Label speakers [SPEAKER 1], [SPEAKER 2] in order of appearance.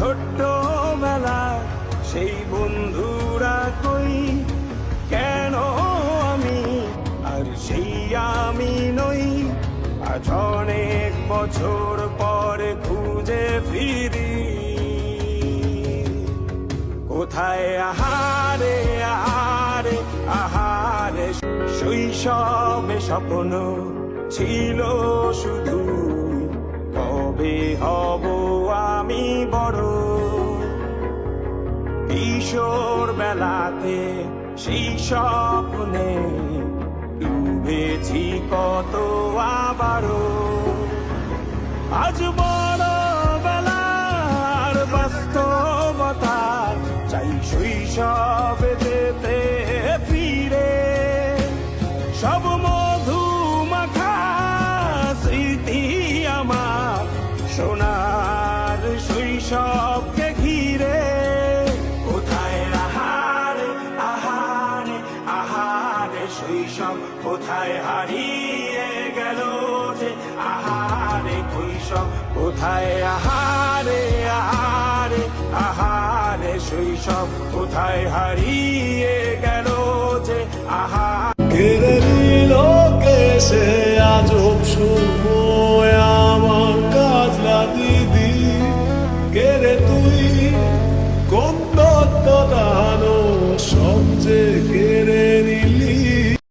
[SPEAKER 1] ছোট্ট বেলা সেই বন্ধুরা কই, কেন আমি আর সেই আমি নই। আজ অনেক বছর পরে খুঁজে ফিরি, কোথায় আহারে আহারে আহারে শৈশবে স্বপ্ন ছিল শুধু, কবে হব আমি বড়। কিশোর বেলাতে সেই স্বপ্নে ডুবেছি কত আবারও। আজ বড় বেলার বাস্তবতা চাই শৈশবে যেতে ফিরে। সব মধু মাখা স্মৃতি আমার সোনার শৈশবকে ঘিরে। কোথায় আহারে আহারে আহারে শৈশব, কোথায় হারিয়ে গেল যে আহারে কৈশব। কোথায় আহারে আহারে আহারে শৈশব, কোথায় হারিয়ে গেল যে আহারে।
[SPEAKER 2] কেড়ে নিল কেসে